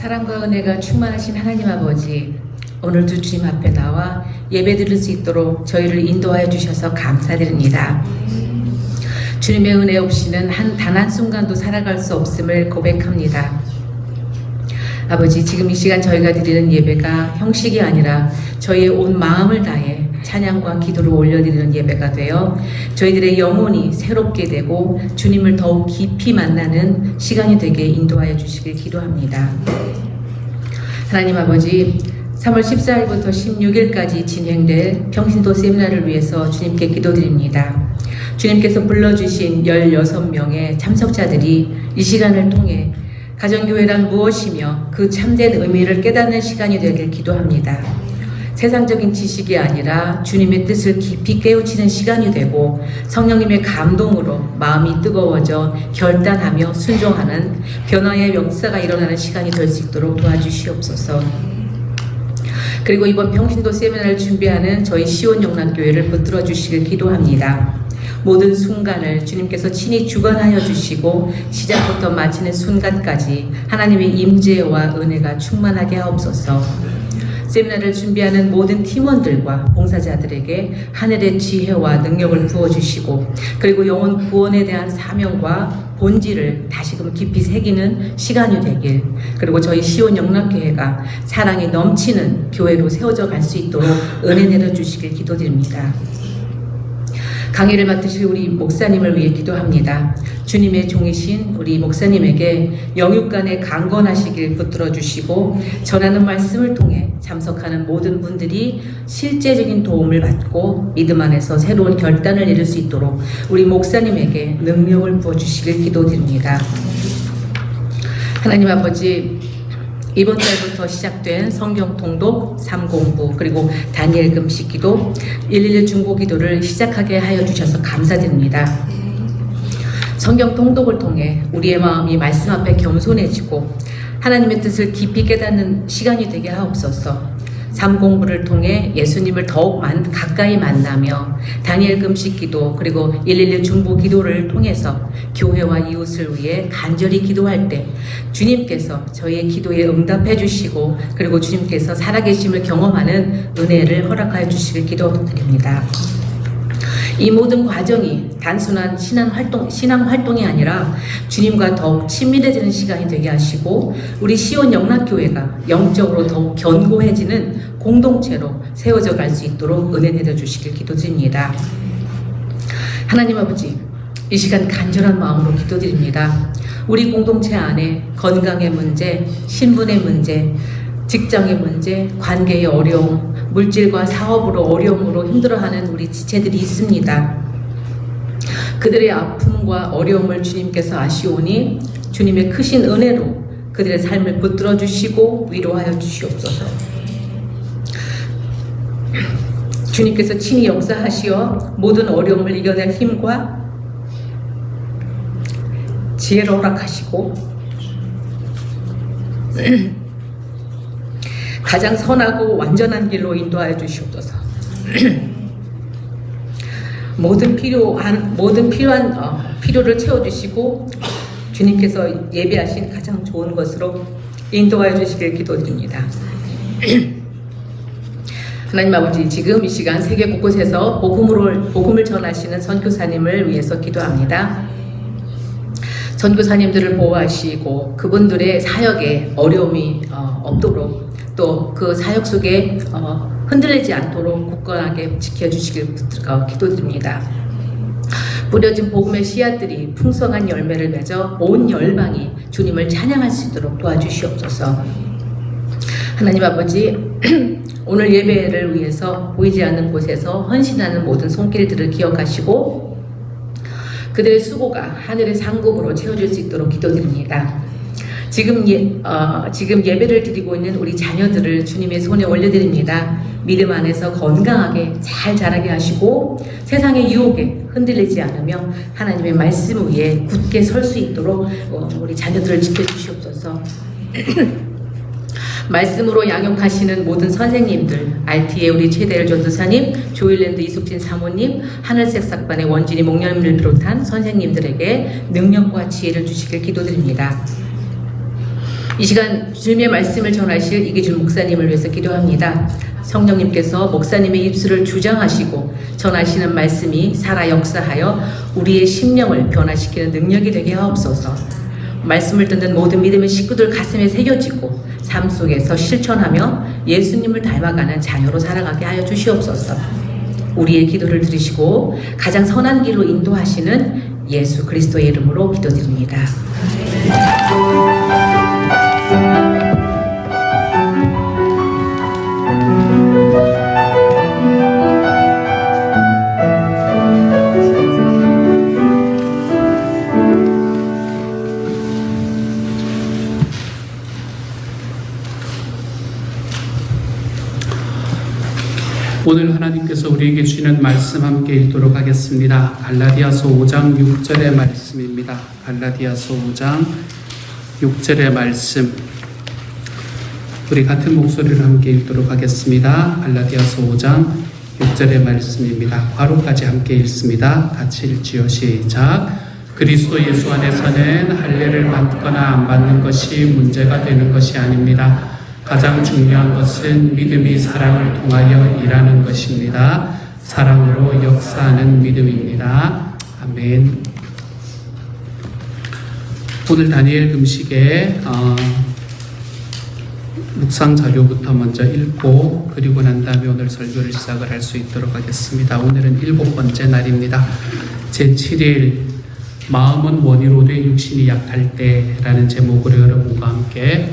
사랑과 은혜가 충만하신 하나님 아버지, 오늘도 주님 앞에 나와 예배 드릴 수 있도록 저희를 인도하여 주셔서 감사드립니다. 주님의 은혜 없이는 단 한순간도 살아갈 수 없음을 고백합니다. 아버지, 지금 이 시간 저희가 드리는 예배가 형식이 아니라 저희의 온 마음을 다해 찬양과 기도를 올려드리는 예배가 되어 저희들의 영혼이 새롭게 되고 주님을 더욱 깊이 만나는 시간이 되게 인도하여 주시길 기도합니다. 하나님 아버지, 3월 14일부터 16일까지 진행될 평신도 세미나를 위해서 주님께 기도드립니다. 주님께서 불러주신 16명의 참석자들이 이 시간을 통해 가정교회란 무엇이며 그 참된 의미를 깨닫는 시간이 되길 기도합니다. 세상적인 지식이 아니라 주님의 뜻을 깊이 깨우치는 시간이 되고 성령님의 감동으로 마음이 뜨거워져 결단하며 순종하는 변화의 역사가 일어나는 시간이 될 수 있도록 도와주시옵소서. 그리고 이번 평신도 세미나를 준비하는 저희 시온영락교회를 붙들어 주시길 기도합니다. 모든 순간을 주님께서 친히 주관하여 주시고 시작부터 마치는 순간까지 하나님의 임재와 은혜가 충만하게 하옵소서. 세미나를 준비하는 모든 팀원들과 봉사자들에게 하늘의 지혜와 능력을 부어주시고 그리고 영혼 구원에 대한 사명과 본질을 다시금 깊이 새기는 시간이 되길, 그리고 저희 시온영락교회가 사랑이 넘치는 교회로 세워져 갈 수 있도록 은혜 내려주시길 기도드립니다. 강의를 맡으실 우리 목사님을 위해 기도합니다. 주님의 종이신 우리 목사님에게 영육간에 강건하시길 붙들어 주시고 전하는 말씀을 통해 참석하는 모든 분들이 실제적인 도움을 받고 믿음 안에서 새로운 결단을 내릴 수 있도록 우리 목사님에게 능력을 부어주시길 기도드립니다. 하나님 아버지, 이번 달부터 시작된 성경 통독, 삼공부, 그리고 다니엘 금식 기도, 111 중보 기도를 시작하게 하여 주셔서 감사드립니다. 성경 통독을 통해 우리의 마음이 말씀 앞에 겸손해지고 하나님의 뜻을 깊이 깨닫는 시간이 되게 하옵소서. 삼공부를 통해 예수님을 더욱 가까이 만나며 다니엘 금식 기도 그리고 111 중보 기도를 통해서 교회와 이웃을 위해 간절히 기도할 때 주님께서 저희의 기도에 응답해 주시고 그리고 주님께서 살아계심을 경험하는 은혜를 허락하여 주시길 기도드립니다. 이 모든 과정이 단순한 신앙 활동이 아니라 주님과 더욱 친밀해지는 시간이 되게 하시고 우리 시온 영락교회가 영적으로 더욱 견고해지는 공동체로 세워져 갈 수 있도록 은혜 내려주시길 기도드립니다. 하나님 아버지, 이 시간 간절한 마음으로 기도드립니다. 우리 공동체 안에 건강의 문제, 신분의 문제, 직장의 문제, 관계의 어려움, 물질과 사업으로 어려움으로 힘들어하는 우리 지체들이 있습니다. 그들의 아픔과 어려움을 주님께서 아시오니 주님의 크신 은혜로 그들의 삶을 붙들어 주시고 위로하여 주시옵소서. 주님께서 친히 역사하시어 모든 어려움을 이겨낼 힘과 지혜를 허락하시고 가장 선하고 완전한 길로 인도하여 주시옵소서. 모든 필요한 필요를 채워주시고 주님께서 예배하신 가장 좋은 것으로 인도하여 주시길 기도드립니다. 하나님 아버지, 지금 이 시간 세계 곳곳에서 복음을 전하시는 선교사님을 위해서 기도합니다. 선교사님들을 보호하시고 그분들의 사역에 어려움이 없도록 또 그 사역 속에 흔들리지 않도록 굳건하게 지켜주시길 기도드립니다. 뿌려진 복음의 씨앗들이 풍성한 열매를 맺어 온 열방이 주님을 찬양할 수 있도록 도와주시옵소서. 하나님 아버지, 오늘 예배를 위해서 보이지 않는 곳에서 헌신하는 모든 손길들을 기억하시고 그들의 수고가 하늘의 상급으로 채워질 수 있도록 기도드립니다. 지금 예배를 드리고 있는 우리 자녀들을 주님의 손에 올려드립니다. 믿음 안에서 건강하게 잘 자라게 하시고 세상의 유혹에 흔들리지 않으며 하나님의 말씀 위에 굳게 설 수 있도록 우리 자녀들을 지켜주시옵소서. 말씀으로 양육하시는 모든 선생님들, RT의 우리 최대일 전도사님, 조일랜드 이숙진 사모님, 하늘색 삭반의 원진이 목련님을 비롯한 선생님들에게 능력과 지혜를 주시길 기도드립니다. 이 시간 주님의 말씀을 전하실 이기준 목사님을 위해서 기도합니다. 성령님께서 목사님의 입술을 주장하시고 전하시는 말씀이 살아 역사하여 우리의 심령을 변화시키는 능력이 되게 하옵소서. 말씀을 듣는 모든 믿음의 식구들 가슴에 새겨지고 삶 속에서 실천하며 예수님을 닮아가는 자녀로 살아가게 하여 주시옵소서. 우리의 기도를 들으시고 가장 선한 길로 인도하시는 예수 그리스도의 이름으로 기도드립니다. 오늘 하나님께서 우리에게 주시는 말씀 함께 읽도록 하겠습니다. 갈라디아서 5장 6절의 말씀입니다. 갈라디아서 5장 6절의 말씀, 우리 같은 목소리를 함께 읽도록 하겠습니다. 갈라디아서 5장 6절의 말씀입니다. 괄호까지 함께 읽습니다. 같이 읽지요. 시작. 그리스도 예수 안에서는 할례를 받거나 안 받는 것이 문제가 되는 것이 아닙니다. 가장 중요한 것은 믿음이 사랑을 통하여 일하는 것입니다. 사랑으로 역사하는 믿음입니다. 아멘. 오늘 다니엘 금식의 묵상 자료부터 먼저 읽고 그리고 난 다음에 오늘 설교를 시작을 할 수 있도록 하겠습니다. 오늘은 7번째 날입니다. 제7일 마음은 원이로되 육신이 약할 때라는 제목으로 여러분과 함께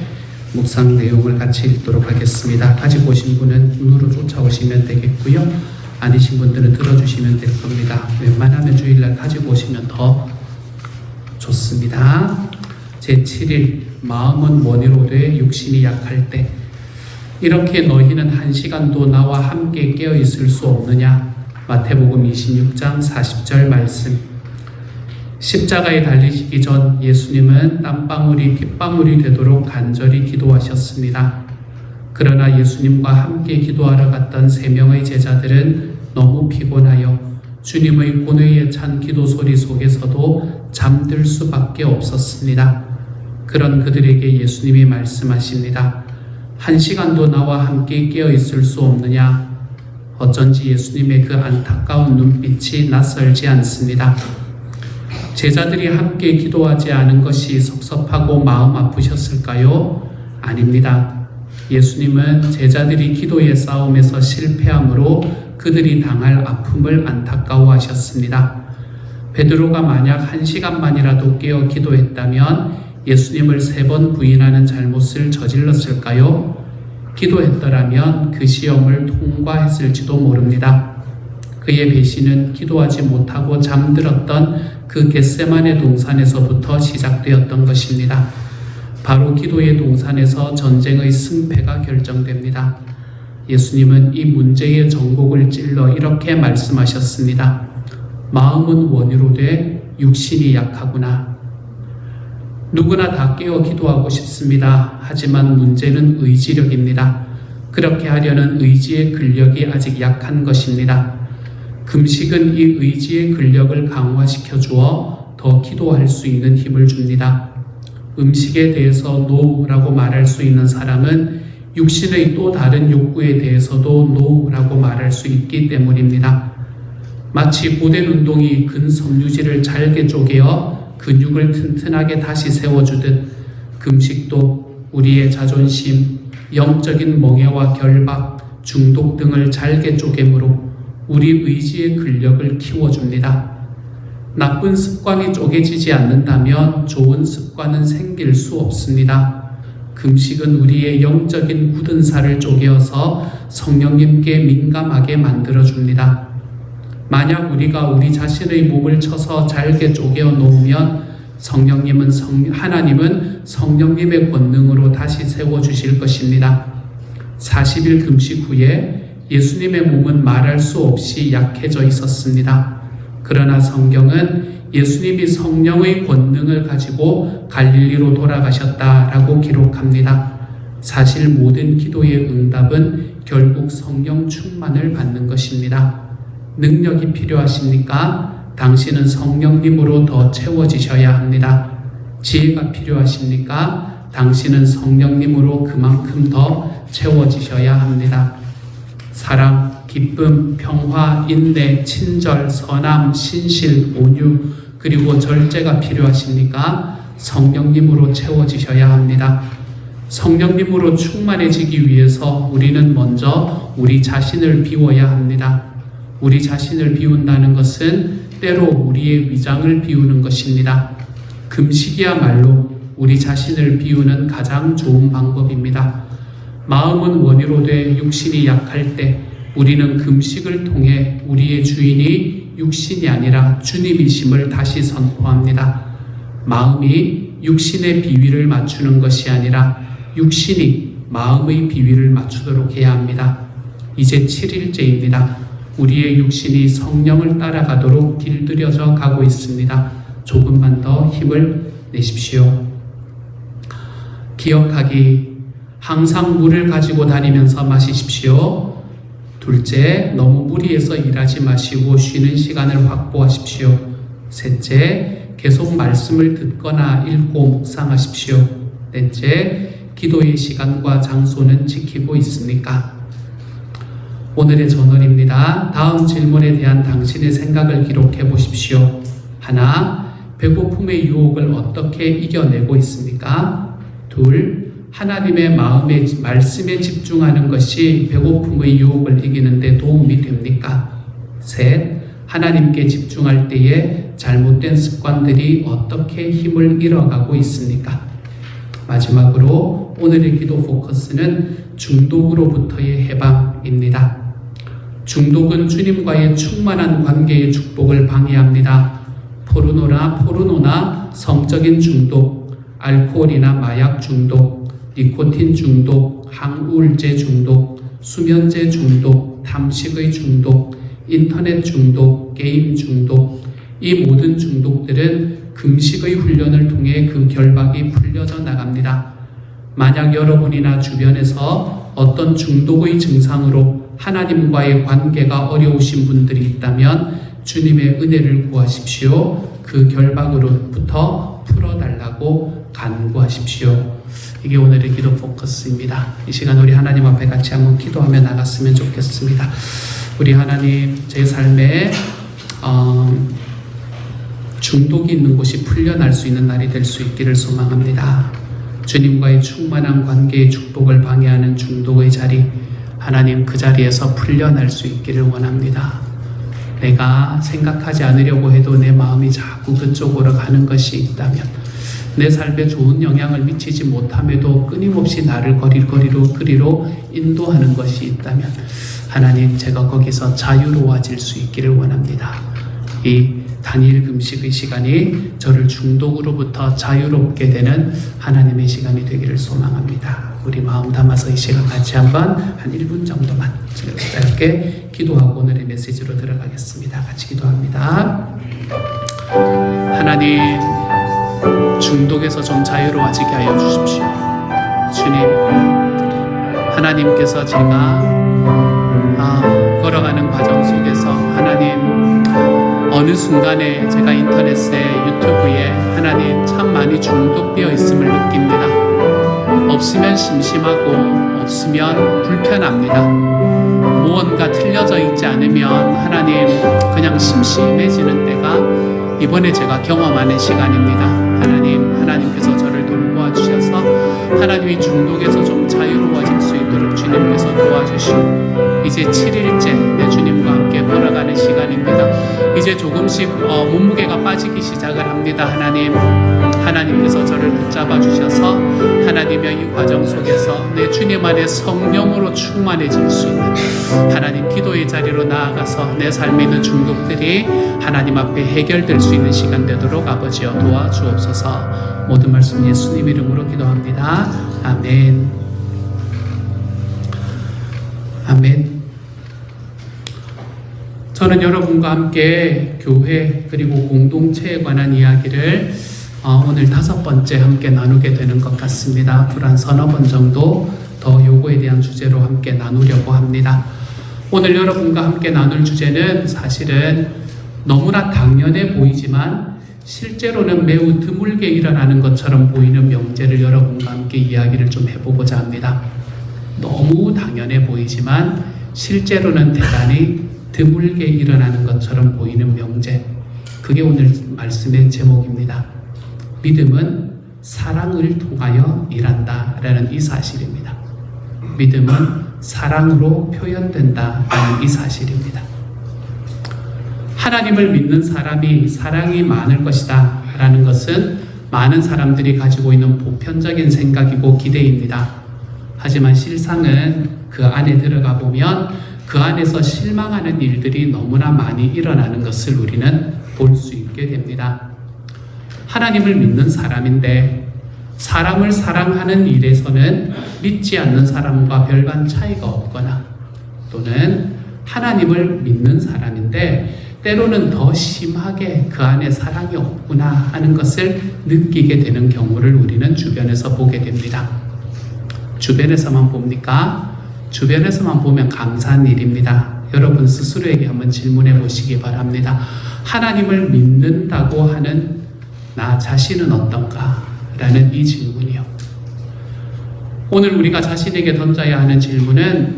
묵상 내용을 같이 읽도록 하겠습니다. 가지고 오신 분은 눈으로 쫓아오시면 되겠고요. 아니신 분들은 들어주시면 될 겁니다. 웬만하면 주일날 가지고 오시면 더 좋습니다. 제7일 마음은 원이로되 육신이 약할 때 이렇게 너희는 한 시간도 나와 함께 깨어 있을 수 없느냐. 마태복음 26장 40절 말씀. 십자가에 달리시기 전 예수님은 땀방울이 핏방울이 되도록 간절히 기도하셨습니다. 그러나 예수님과 함께 기도하러 갔던 3명의 제자들은 너무 피곤하여 주님의 고뇌에 찬 기도 소리 속에서도 잠들 수밖에 없었습니다. 그런 그들에게 예수님이 말씀하십니다. 한 시간도 나와 함께 깨어 있을 수 없느냐? 어쩐지 예수님의 그 안타까운 눈빛이 낯설지 않습니다. 제자들이 함께 기도하지 않은 것이 섭섭하고 마음 아프셨을까요? 아닙니다. 예수님은 제자들이 기도의 싸움에서 실패함으로 그들이 당할 아픔을 안타까워하셨습니다. 베드로가 만약 1시간만이라도 깨어 기도했다면 예수님을 3번 부인하는 잘못을 저질렀을까요? 기도했더라면 그 시험을 통과했을지도 모릅니다. 그의 배신은 기도하지 못하고 잠들었던 그 겟세마네 동산에서부터 시작되었던 것입니다. 바로 기도의 동산에서 전쟁의 승패가 결정됩니다. 예수님은 이 문제의 전곡을 찔러 이렇게 말씀하셨습니다. 마음은 원이로되 육신이 약하구나. 누구나 다 깨어 기도하고 싶습니다. 하지만 문제는 의지력입니다. 그렇게 하려는 의지의 근력이 아직 약한 것입니다. 금식은 이 의지의 근력을 강화시켜 주어 더 기도할 수 있는 힘을 줍니다. 음식에 대해서 노라고 말할 수 있는 사람은 육신의 또 다른 욕구에 대해서도 노라고 말할 수 있기 때문입니다. 마치 고된 운동이 근섬유질을 잘게 쪼개어 근육을 튼튼하게 다시 세워주듯 금식도 우리의 자존심, 영적인 멍해와 결박, 중독 등을 잘게 쪼개므로 우리 의지의 근력을 키워줍니다. 나쁜 습관이 쪼개지지 않는다면 좋은 습관은 생길 수 없습니다. 금식은 우리의 영적인 굳은 살을 쪼개어서 성령님께 민감하게 만들어줍니다. 만약 우리가 우리 자신의 몸을 쳐서 잘게 쪼개어 놓으면 하나님은 성령님의 권능으로 다시 세워주실 것입니다. 40일 금식 후에 예수님의 몸은 말할 수 없이 약해져 있었습니다. 그러나 성경은 예수님이 성령의 권능을 가지고 갈릴리로 돌아가셨다라고 기록합니다. 사실 모든 기도의 응답은 결국 성령 충만을 받는 것입니다. 능력이 필요하십니까? 당신은 성령님으로 더 채워지셔야 합니다. 지혜가 필요하십니까? 당신은 성령님으로 그만큼 더 채워지셔야 합니다. 사랑, 기쁨, 평화, 인내, 친절, 선함, 신실, 온유, 그리고 절제가 필요하십니까? 성령님으로 채워지셔야 합니다. 성령님으로 충만해지기 위해서 우리는 먼저 우리 자신을 비워야 합니다. 우리 자신을 비운다는 것은 때로 우리의 위장을 비우는 것입니다. 금식이야말로 우리 자신을 비우는 가장 좋은 방법입니다. 마음은 원이로 돼 육신이 약할 때 우리는 금식을 통해 우리의 주인이 육신이 아니라 주님이심을 다시 선포합니다. 마음이 육신의 비위를 맞추는 것이 아니라 육신이 마음의 비위를 맞추도록 해야 합니다. 이제 7일째입니다. 우리의 육신이 성령을 따라가도록 길들여져 가고 있습니다. 조금만 더 힘을 내십시오. 기억하기, 항상 물을 가지고 다니면서 마시십시오. 둘째, 너무 무리해서 일하지 마시고 쉬는 시간을 확보하십시오. 셋째, 계속 말씀을 듣거나 읽고 묵상하십시오. 넷째, 기도의 시간과 장소는 지키고 있습니까? 오늘의 저널입니다. 다음 질문에 대한 당신의 생각을 기록해 보십시오. 하나, 배고픔의 유혹을 어떻게 이겨내고 있습니까? 둘, 하나님의 마음의 말씀에 집중하는 것이 배고픔의 유혹을 이기는 데 도움이 됩니까? 셋, 하나님께 집중할 때에 잘못된 습관들이 어떻게 힘을 잃어가고 있습니까? 마지막으로 오늘의 기도 포커스는 중독으로부터의 해방입니다. 중독은 주님과의 충만한 관계의 축복을 방해합니다. 포르노나 성적인 중독, 알코올이나 마약 중독, 니코틴 중독, 항우울제 중독, 수면제 중독, 탐식의 중독, 인터넷 중독, 게임 중독, 이 모든 중독들은 금식의 훈련을 통해 그 결박이 풀려져 나갑니다. 만약 여러분이나 주변에서 어떤 중독의 증상으로 하나님과의 관계가 어려우신 분들이 있다면 주님의 은혜를 구하십시오. 그 결박으로부터 풀어달라고 간구하십시오. 이게 오늘의 기도 포커스입니다. 이 시간 우리 하나님 앞에 같이 한번 기도하며 나갔으면 좋겠습니다. 우리 하나님, 제 삶에 중독이 있는 곳이 풀려날 수 있는 날이 될 수 있기를 소망합니다. 주님과의 충만한 관계의 축복을 방해하는 중독의 자리, 하나님 그 자리에서 풀려날 수 있기를 원합니다. 내가 생각하지 않으려고 해도 내 마음이 자꾸 그쪽으로 가는 것이 있다면, 내 삶에 좋은 영향을 미치지 못함에도 끊임없이 나를 그리로 인도하는 것이 있다면, 하나님 제가 거기서 자유로워질 수 있기를 원합니다. 이 단일 금식의 시간이 저를 중독으로부터 자유롭게 되는 하나님의 시간이 되기를 소망합니다. 우리 마음 담아서 이 시간 같이 한번 한 1분 정도만 짧게 기도하고 오늘의 메시지로 들어가겠습니다. 같이 기도합니다. 하나님, 중독에서 좀 자유로워지게 하여 주십시오. 주님, 하나님께서 제가 걸어가는 과정 속에서 하나님 어느 순간에 제가 인터넷에 유튜브에 하나님 참 많이 중독되어 있음을 느낍니다. 없으면 심심하고 없으면 불편합니다. 무언가 틀려져 있지 않으면 하나님 그냥 심심해지는 때가 이번에 제가 경험하는 시간입니다. 하나님께서 저를 돌보아 주셔서 하나님의 중독에서 좀 자유로워질 수 있도록 주님께서 도와주시고, 이제 7일째 내 주님과 함께 걸어가는 시간입니다. 이제 조금씩 몸무게가 빠지기 시작을 합니다. 하나님께서 저를 붙잡아 주셔서 하나님의 이 과정 속에서 내 주님 안에 성령으로 충만해질 수 있는 하나님 기도의 자리로 나아가서 내 삶에 있는 중독들이 하나님 앞에 해결될 수 있는 시간 되도록 아버지여 도와주옵소서. 모든 말씀 예수님 이름으로 기도합니다. 아멘. 아멘. 저는 여러분과 함께 교회 그리고 공동체에 관한 이야기를 오늘 5번째 함께 나누게 되는 것 같습니다. 앞으로 한 서너 번 정도 더 요거에 대한 주제로 함께 나누려고 합니다. 오늘 여러분과 함께 나눌 주제는 사실은 너무나 당연해 보이지만 실제로는 매우 드물게 일어나는 것처럼 보이는 명제를 여러분과 함께 이야기를 좀 해보고자 합니다. 너무 당연해 보이지만 실제로는 대단히 드물게 일어나는 것처럼 보이는 명제, 그게 오늘 말씀의 제목입니다. 믿음은 사랑을 통하여 일한다라는 이 사실입니다. 믿음은 사랑으로 표현된다라는 이 사실입니다. 하나님을 믿는 사람이 사랑이 많을 것이다 라는 것은 많은 사람들이 가지고 있는 보편적인 생각이고 기대입니다. 하지만 실상은 그 안에 들어가 보면 그 안에서 실망하는 일들이 너무나 많이 일어나는 것을 우리는 볼 수 있게 됩니다. 하나님을 믿는 사람인데 사람을 사랑하는 일에서는 믿지 않는 사람과 별반 차이가 없거나, 또는 하나님을 믿는 사람인데 때로는 더 심하게 그 안에 사랑이 없구나 하는 것을 느끼게 되는 경우를 우리는 주변에서 보게 됩니다. 주변에서만 봅니까? 주변에서만 보면 감사한 일입니다. 여러분 스스로에게 한번 질문해 보시기 바랍니다. 하나님을 믿는다고 하는 나 자신은 어떤가? 라는 이 질문이요. 오늘 우리가 자신에게 던져야 하는 질문은,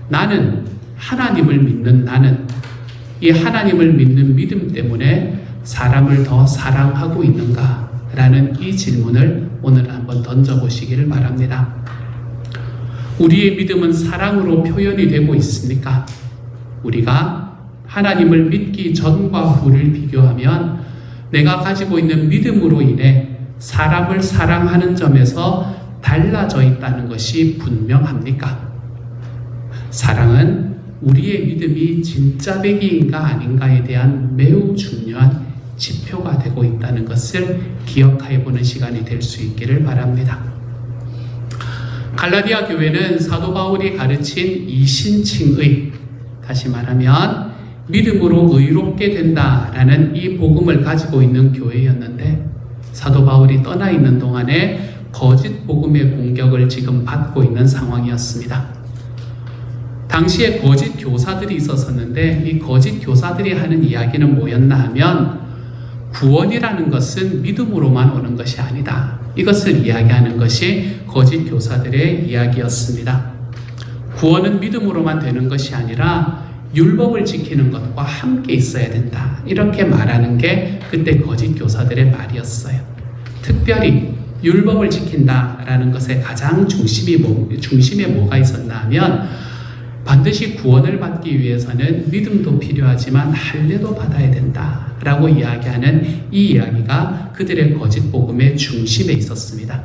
나는 하나님을 믿는 나는 이 하나님을 믿는 믿음 때문에 사람을 더 사랑하고 있는가? 라는 이 질문을 오늘 한번 던져보시기를 바랍니다. 우리의 믿음은 사랑으로 표현이 되고 있습니까? 우리가 하나님을 믿기 전과 후를 비교하면 내가 가지고 있는 믿음으로 인해 사람을 사랑하는 점에서 달라져 있다는 것이 분명합니까? 사랑은 우리의 믿음이 진짜 백이인가 아닌가에 대한 매우 중요한 지표가 되고 있다는 것을 기억해 보는 시간이 될 수 있기를 바랍니다. 갈라디아 교회는 사도 바울이 가르친 이신칭의, 다시 말하면 믿음으로 의롭게 된다라는 이 복음을 가지고 있는 교회였는데, 사도 바울이 떠나 있는 동안에 거짓 복음의 공격을 지금 받고 있는 상황이었습니다. 당시에 거짓 교사들이 있었는데 이 거짓 교사들이 하는 이야기는 뭐였나 하면, 구원이라는 것은 믿음으로만 오는 것이 아니다, 이것을 이야기하는 것이 거짓 교사들의 이야기였습니다. 구원은 믿음으로만 되는 것이 아니라 율법을 지키는 것과 함께 있어야 된다, 이렇게 말하는 게 그때 거짓 교사들의 말이었어요. 특별히 율법을 지킨다라는 것의 가장 중심에 뭐가 있었나 하면, 반드시 구원을 받기 위해서는 믿음도 필요하지만 할례도 받아야 된다라고 이야기하는 이 이야기가 그들의 거짓 복음의 중심에 있었습니다.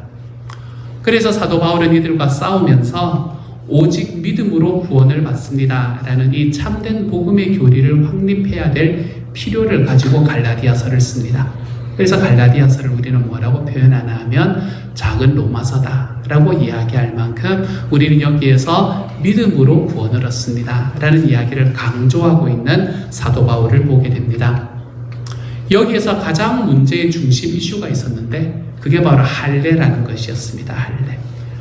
그래서 사도 바울은 이들과 싸우면서 오직 믿음으로 구원을 받습니다 라는 이 참된 복음의 교리를 확립해야 될 필요를 가지고 갈라디아서를 씁니다. 그래서 갈라디아서를 우리는 뭐라고 표현하나 하면 작은 로마서다 라고 이야기할 만큼 우리는 여기에서 믿음으로 구원을 얻습니다 라는 이야기를 강조하고 있는 사도 바울을 보게 됩니다. 여기에서 가장 문제의 중심 이슈가 있었는데 그게 바로 할례라는 것이었습니다.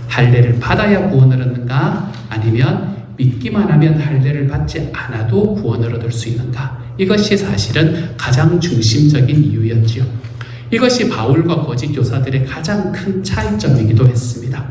할례를 받아야 구원을 얻는가, 아니면 믿기만 하면 할례를 받지 않아도 구원을 얻을 수 있는가, 이것이 사실은 가장 중심적인 이유였지요. 이것이 바울과 거짓 교사들의 가장 큰 차이점이기도 했습니다.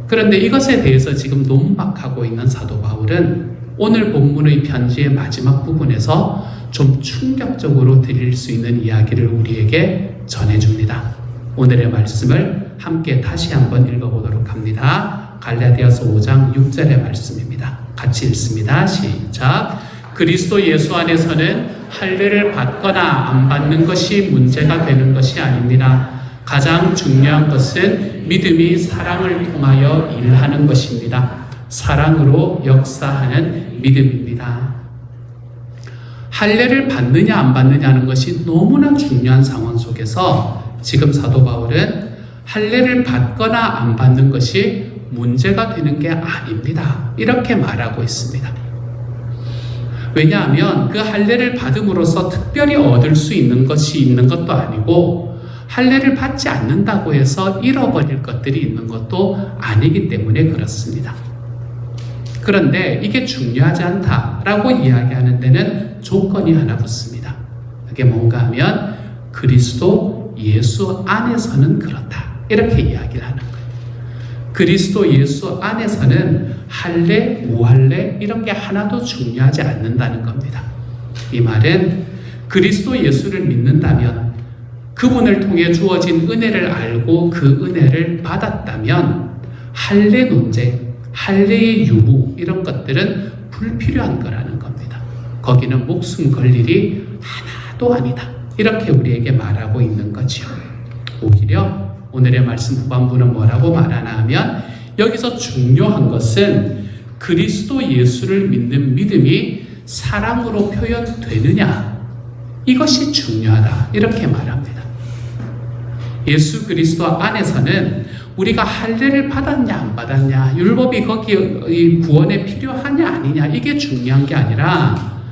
그런데 이것에 대해서 지금 논박하고 있는 사도 바울은 오늘 본문의 편지의 마지막 부분에서 좀 충격적으로 드릴 수 있는 이야기를 우리에게 전해줍니다. 오늘의 말씀을 함께 다시 한번 읽어보도록 합니다. 갈라디아서 5장 6절의 말씀입니다. 같이 읽습니다. 시작. 그리스도 예수 안에서는 할례를 받거나 안 받는 것이 문제가 되는 것이 아닙니다. 가장 중요한 것은 믿음이 사랑을 통하여 일하는 것입니다. 사랑으로 역사하는 믿음입니다. 할례를 받느냐 안 받느냐는 것이 너무나 중요한 상황 속에서 지금 사도 바울은 할례를 받거나 안 받는 것이 문제가 되는 게 아닙니다, 이렇게 말하고 있습니다. 왜냐하면 그 할례를 받음으로써 특별히 얻을 수 있는 것이 있는 것도 아니고, 할례를 받지 않는다고 해서 잃어버릴 것들이 있는 것도 아니기 때문에 그렇습니다. 그런데 이게 중요하지 않다라고 이야기하는 데는 조건이 하나 붙습니다. 그게 뭔가 하면 그리스도 예수 안에서는 그렇다. 이렇게 이야기를 하는 거예요. 그리스도 예수 안에서는 할례, 무할례 이런 게 하나도 중요하지 않는다는 겁니다. 이 말은 그리스도 예수를 믿는다면, 그분을 통해 주어진 은혜를 알고 그 은혜를 받았다면 할례 논쟁, 할례의 유무 이런 것들은 불필요한 거라는 겁니다. 거기는 목숨 걸 일이 하나도 아니다. 이렇게 우리에게 말하고 있는 거죠. 오히려 오늘의 말씀 후반부는 뭐라고 말하나 하면, 여기서 중요한 것은 그리스도 예수를 믿는 믿음이 사랑으로 표현되느냐, 이것이 중요하다. 이렇게 말합니다. 예수 그리스도 안에서는 우리가 할례를 받았냐 안 받았냐, 율법이 거기 구원에 필요하냐 아니냐, 이게 중요한 게 아니라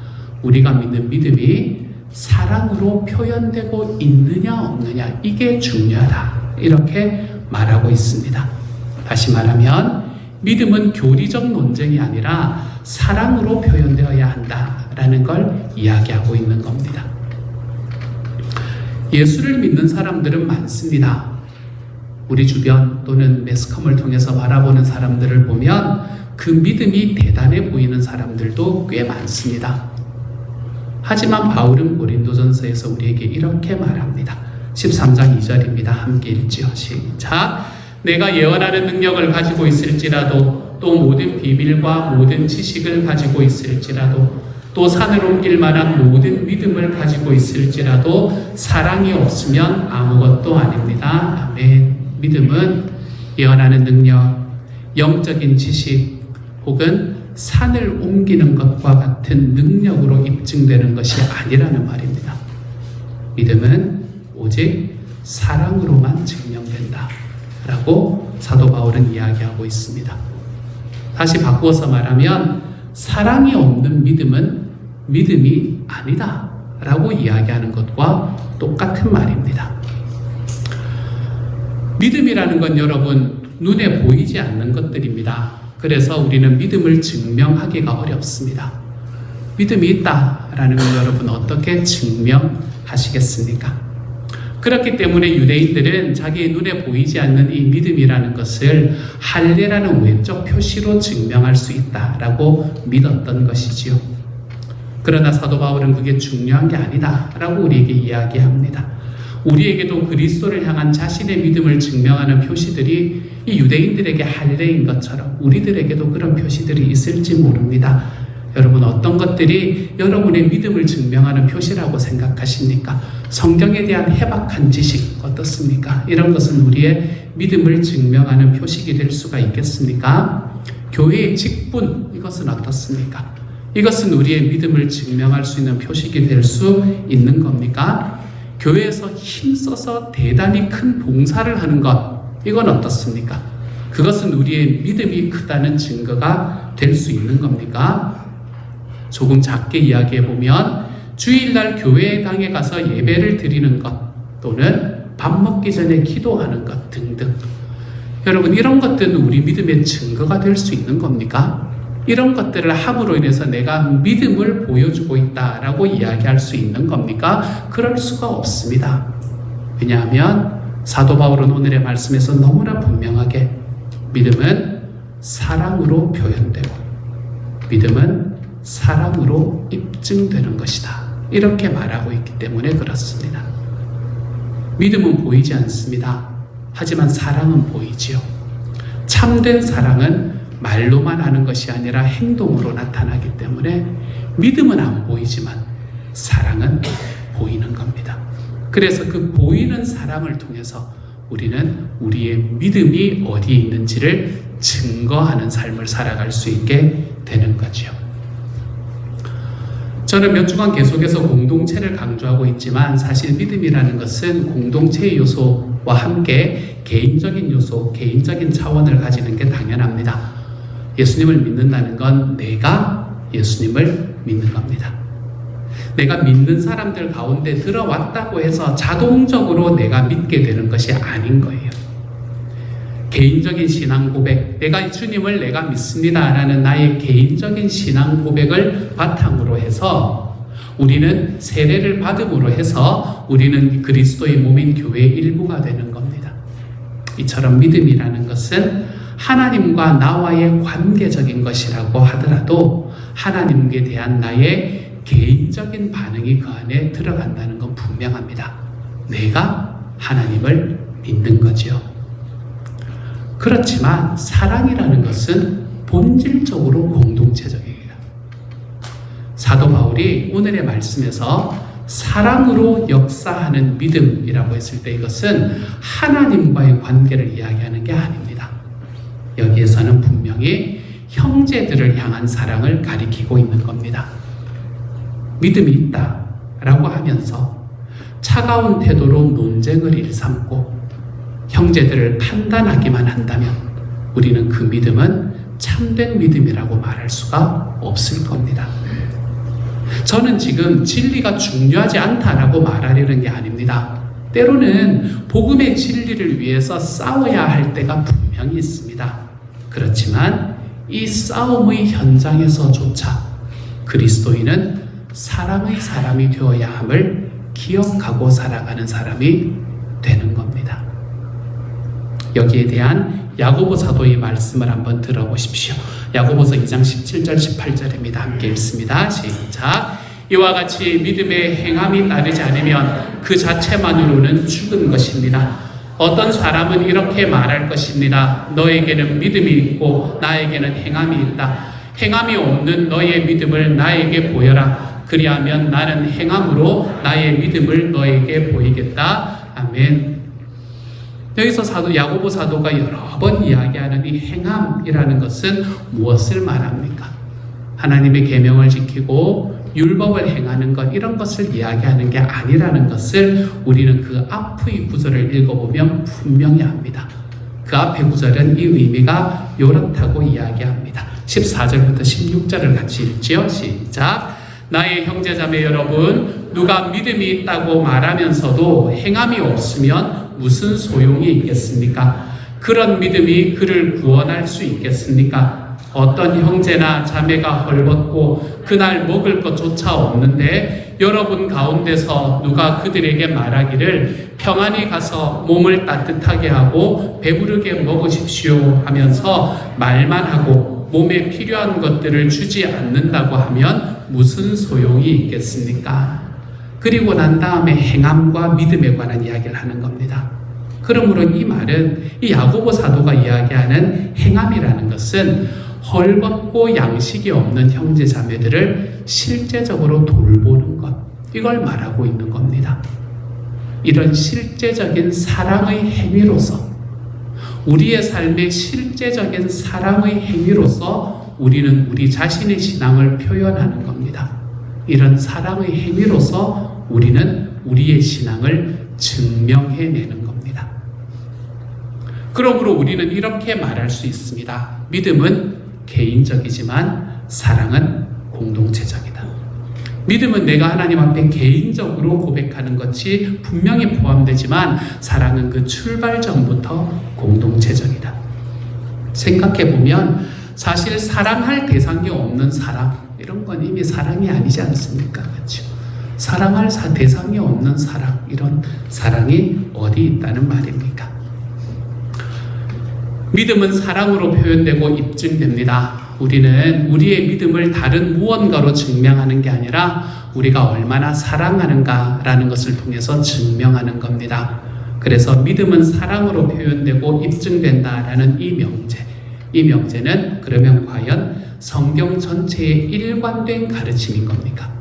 우리가 믿는 믿음이 사랑으로 표현되고 있느냐 없느냐, 이게 중요하다. 이렇게 말하고 있습니다. 다시 말하면 믿음은 교리적 논쟁이 아니라 사랑으로 표현되어야 한다라는 걸 이야기하고 있는 겁니다. 예수를 믿는 사람들은 많습니다. 우리 주변 또는 매스컴을 통해서 바라보는 사람들을 보면 그 믿음이 대단해 보이는 사람들도 꽤 많습니다. 하지만 바울은 고린도전서에서 우리에게 이렇게 말합니다. 13장 2절입니다. 함께 읽지요. 시작. 내가 예언하는 능력을 가지고 있을지라도, 또 모든 비밀과 모든 지식을 가지고 있을지라도, 또 산을 옮길 만한 모든 믿음을 가지고 있을지라도 사랑이 없으면 아무것도 아닙니다. 아멘. 믿음은 예언하는 능력, 영적인 지식 혹은 산을 옮기는 것과 같은 능력으로 입증되는 것이 아니라는 말입니다. 믿음은 오직 사랑으로만 증명된다 라고 사도 바울은 이야기하고 있습니다. 다시 바꾸어서 말하면 사랑이 없는 믿음은 믿음이 아니다 라고 이야기하는 것과 똑같은 말입니다. 믿음이라는 건 여러분 눈에 보이지 않는 것들입니다. 그래서 우리는 믿음을 증명하기가 어렵습니다. 믿음이 있다라는 걸 여러분 어떻게 증명하시겠습니까? 그렇기 때문에 유대인들은 자기의 눈에 보이지 않는 이 믿음이라는 것을 할례라는 외적 표시로 증명할 수 있다라고 믿었던 것이지요. 그러나 사도 바울은 그게 중요한 게 아니다라고 우리에게 이야기합니다. 우리에게도 그리스도를 향한 자신의 믿음을 증명하는 표시들이 이 유대인들에게 할례인 것처럼 우리들에게도 그런 표시들이 있을지 모릅니다. 여러분 어떤 것들이 여러분의 믿음을 증명하는 표시라고 생각하십니까? 성경에 대한 해박한 지식 어떻습니까? 이런 것은 우리의 믿음을 증명하는 표식이 될 수가 있겠습니까? 교회의 직분 이것은 어떻습니까? 이것은 우리의 믿음을 증명할 수 있는 표식이 될 수 있는 겁니까? 교회에서 힘써서 대단히 큰 봉사를 하는 것 이건 어떻습니까? 그것은 우리의 믿음이 크다는 증거가 될 수 있는 겁니까? 조금 작게 이야기해 보면 주일날 교회당에 가서 예배를 드리는 것 또는 밥 먹기 전에 기도하는 것 등등, 여러분 이런 것들은 우리 믿음의 증거가 될 수 있는 겁니까? 이런 것들을 함으로 인해서 내가 믿음을 보여주고 있다라고 이야기할 수 있는 겁니까? 그럴 수가 없습니다. 왜냐하면 사도 바울은 오늘의 말씀에서 너무나 분명하게 믿음은 사랑으로 표현되고 믿음은 사랑으로 입증되는 것이다 이렇게 말하고 있기 때문에 그렇습니다. 믿음은 보이지 않습니다. 하지만 사랑은 보이지요. 참된 사랑은 말로만 하는 것이 아니라 행동으로 나타나기 때문에 믿음은 안 보이지만 사랑은 보이는 겁니다. 그래서 그 보이는 사랑을 통해서 우리는 우리의 믿음이 어디에 있는지를 증거하는 삶을 살아갈 수 있게 되는 거죠. 저는 몇 주간 계속해서 공동체를 강조하고 있지만 사실 믿음이라는 것은 공동체의 요소와 함께 개인적인 요소, 개인적인 차원을 가지는 게 당연합니다. 예수님을 믿는다는 건 내가 예수님을 믿는 겁니다. 내가 믿는 사람들 가운데 들어왔다고 해서 자동적으로 내가 믿게 되는 것이 아닌 거예요. 개인적인 신앙 고백, 내가 주님을 내가 믿습니다 라는 나의 개인적인 신앙 고백을 바탕으로 해서 우리는 세례를 받음으로 해서 우리는 그리스도의 몸인 교회의 일부가 되는 겁니다. 이처럼 믿음이라는 것은 하나님과 나와의 관계적인 것이라고 하더라도 하나님께 대한 나의 개인적인 반응이 그 안에 들어간다는 건 분명합니다. 내가 하나님을 믿는 거죠. 그렇지만 사랑이라는 것은 본질적으로 공동체적입니다. 사도 바울이 오늘의 말씀에서 사랑으로 역사하는 믿음이라고 했을 때 이것은 하나님과의 관계를 이야기하는 게 아닙니다. 여기에서는 분명히 형제들을 향한 사랑을 가리키고 있는 겁니다. 믿음이 있다라고 하면서 차가운 태도로 논쟁을 일삼고 형제들을 판단하기만 한다면 우리는 그 믿음은 참된 믿음이라고 말할 수가 없을 겁니다. 저는 지금 진리가 중요하지 않다라고 말하려는 게 아닙니다. 때로는 복음의 진리를 위해서 싸워야 할 때가 분명히 있습니다. 그렇지만 이 싸움의 현장에서조차 그리스도인은 사랑의 사람이 되어야 함을 기억하고 살아가는 사람이 되는 겁니다. 여기에 대한 야고보 사도의 말씀을 한번 들어보십시오. 야고보서 2장 17절 18절입니다. 함께 읽습니다. 시작. 이와 같이 믿음의 행함이 따르지 않으면 그 자체만으로는 죽은 것입니다. 어떤 사람은 이렇게 말할 것입니다. 너에게는 믿음이 있고 나에게는 행함이 있다. 행함이 없는 너의 믿음을 나에게 보여라. 그리하면 나는 행함으로 나의 믿음을 너에게 보이겠다. 아멘. 여기서 야고보 사도가 여러 번 이야기하는 이 행함이라는 것은 무엇을 말합니까? 하나님의 계명을 지키고 율법을 행하는 것, 이런 것을 이야기하는 게 아니라는 것을 우리는 그 앞의 구절을 읽어보면 분명히 압니다. 그 앞의 구절은 이 의미가 요렇다고 이야기합니다. 14절부터 16절을 같이 읽지요. 시작. 나의 형제자매 여러분, 누가 믿음이 있다고 말하면서도 행함이 없으면 무슨 소용이 있겠습니까? 그런 믿음이 그를 구원할 수 있겠습니까? 어떤 형제나 자매가 헐벗고 그날 먹을 것조차 없는데 여러분 가운데서 누가 그들에게 말하기를 평안히 가서 몸을 따뜻하게 하고 배부르게 먹으십시오 하면서 말만 하고 몸에 필요한 것들을 주지 않는다고 하면 무슨 소용이 있겠습니까? 그리고 난 다음에 행함과 믿음에 관한 이야기를 하는 겁니다. 그러므로 이 말은 이 야고보 사도가 이야기하는 행함이라는 것은 헐벗고 양식이 없는 형제 자매들을 실제적으로 돌보는 것, 이걸 말하고 있는 겁니다. 이런 실제적인 사랑의 행위로서, 우리의 삶의 실제적인 사랑의 행위로서 우리는 우리 자신의 신앙을 표현하는 겁니다. 이런 사랑의 행위로서 우리는 우리의 신앙을 증명해내는 겁니다. 그러므로 우리는 이렇게 말할 수 있습니다. 믿음은 개인적이지만 사랑은 공동체적이다. 믿음은 내가 하나님 앞에 개인적으로 고백하는 것이 분명히 포함되지만 사랑은 그 출발 전부터 공동체적이다. 생각해보면 사실 사랑할 대상이 없는 사랑, 이런 건 이미 사랑이 아니지 않습니까? 그렇죠? 사랑할 대상이 없는 사랑, 이런 사랑이 어디 있다는 말입니까? 믿음은 사랑으로 표현되고 입증됩니다. 우리는 우리의 믿음을 다른 무언가로 증명하는 게 아니라 우리가 얼마나 사랑하는가라는 것을 통해서 증명하는 겁니다. 그래서 믿음은 사랑으로 표현되고 입증된다라는 이 명제는 그러면 과연 성경 전체의 일관된 가르침인 겁니까?